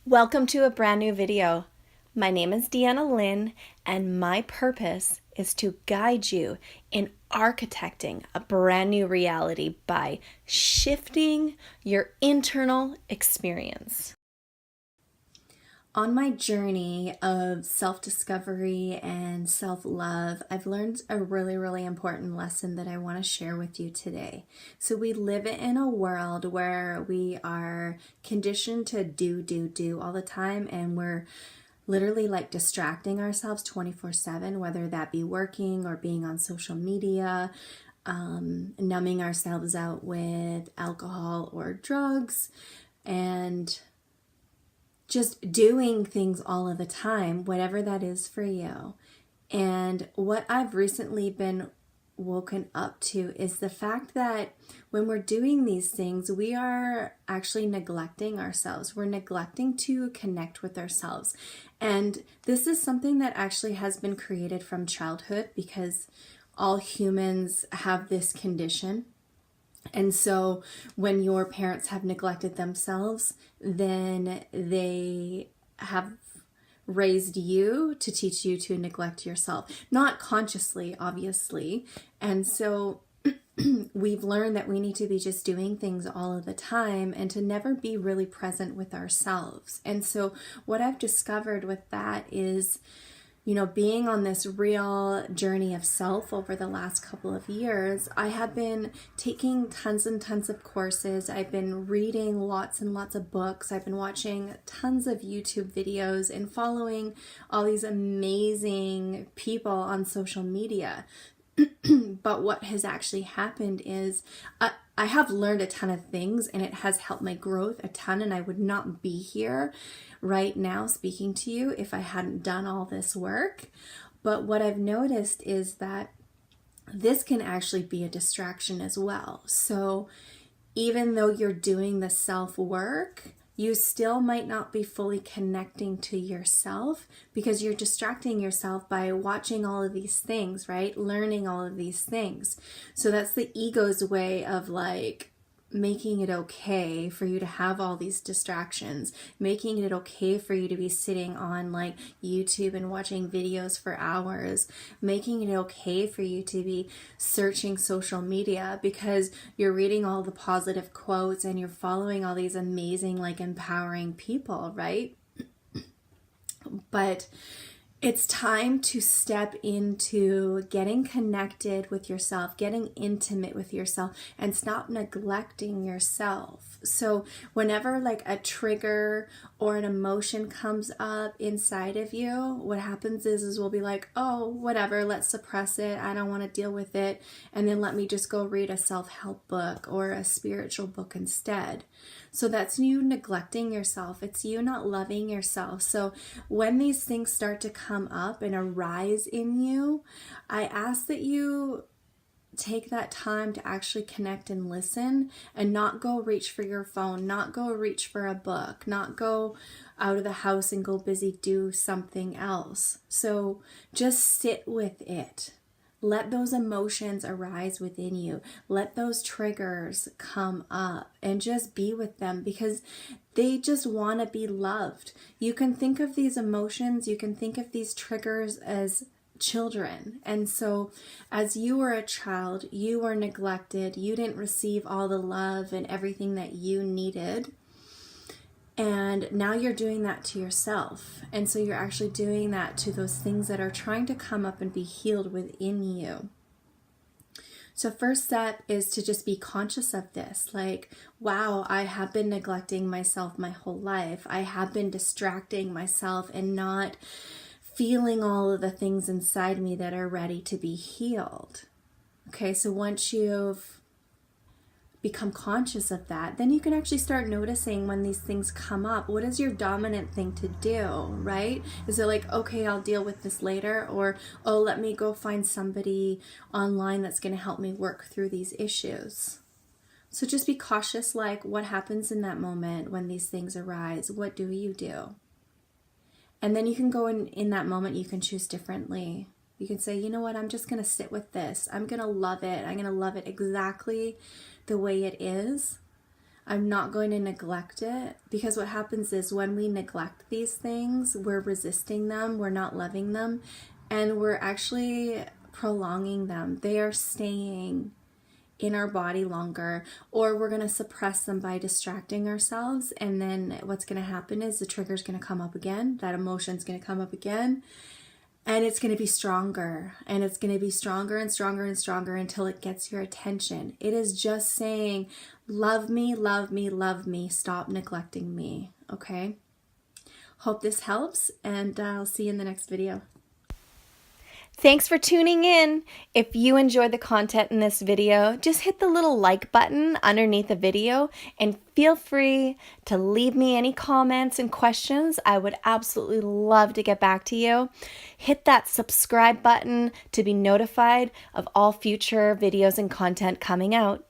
Welcome to a brand new video. My name is Deanna Lynn, and my purpose is to guide you in architecting a brand new reality by shifting your internal experience. On my journey of self-discovery and self-love, I've learned a really important lesson that I want to share with you today. So we live in a world where we are conditioned to do all the time, and we're literally like distracting ourselves 24/7, whether that be working or being on social media, numbing ourselves out with alcohol or drugs, and just doing things all of the time, whatever that is for you. And what I've recently been woken up to is the fact that when we're doing these things, we are actually neglecting ourselves. We're neglecting to connect with ourselves. And this is something that actually has been created from childhood, because all humans have this condition. And so when your parents have neglected themselves, then they have raised you to teach you to neglect yourself, not consciously, obviously. And so we've learned that we need to be just doing things all of the time and to never be really present with ourselves. And so what I've discovered with that is, being on this real journey of self over the last couple of years, I have been taking tons and tons of courses. I've been reading lots and lots of books. I've been watching tons of YouTube videos and following all these amazing people on social media. But what has actually happened is I have learned a ton of things, and it has helped my growth a ton, and I would not be here right now speaking to you if I hadn't done all this work. But what I've noticed is that this can actually be a distraction as well. So even though you're doing the self-work, you still might not be fully connecting to yourself because you're distracting yourself by watching all of these things, right? Learning all of these things. So that's the ego's way of like making it okay for you to have all these distractions, making it okay for you to be sitting on like YouTube and watching videos for hours, making it okay for you to be searching social media because you're reading all the positive quotes and you're following all these amazing, like empowering people, right? But it's time to step into getting connected with yourself, getting intimate with yourself, and stop neglecting yourself. So whenever like a trigger or an emotion comes up inside of you, what happens is we'll be like, oh, whatever, let's suppress it. I don't want to deal with it. And then let me just go read a self-help book or a spiritual book instead. So that's you neglecting yourself. It's you not loving yourself. So when these things start to come up and arise in you, I ask that you take that time to actually connect and listen, and not go reach for your phone, not go reach for a book, not go out of the house and go busy do something else. So just sit with it. Let those emotions arise within you. Let those triggers come up and just be with them, because they just want to be loved. You can think of these emotions, you can think of these triggers as children. And so as you were a child, you were neglected. You didn't receive all the love and everything that you needed. And now you're doing that to yourself. And so you're actually doing that to those things that are trying to come up and be healed within you. So first step is to just be conscious of this. Like, wow, I have been neglecting myself my whole life. I have been distracting myself and not feeling all of the things inside me that are ready to be healed. Okay, so once you've become conscious of that, then you can actually start noticing when these things come up. What is your dominant thing to do, right? Is it like, okay, I'll deal with this later? Or, oh, let me go find somebody online that's going to help me work through these issues. So just be cautious, like what happens in that moment when these things arise? What do you do? And then you can go in that moment, you can choose differently. You can say, you know what, I'm just going to sit with this. I'm going to love it. I'm going to love it exactly the way it is. I'm not going to neglect it, because what happens is when we neglect these things, we're resisting them, we're not loving them, and we're actually prolonging them. They are staying in our body longer, or we're going to suppress them by distracting ourselves. And then what's going to happen is the trigger's going to come up again, that emotion's going to come up again, and it's going to be stronger, and it's going to be stronger and stronger and stronger until it gets your attention. It is just saying, love me, love me, love me. Stop neglecting me. Okay? Hope this helps, and I'll see you in the next video. Thanks for tuning in. If you enjoyed the content in this video, just hit the little like button underneath the video and feel free to leave me any comments and questions. I would absolutely love to get back to you. Hit that subscribe button to be notified of all future videos and content coming out.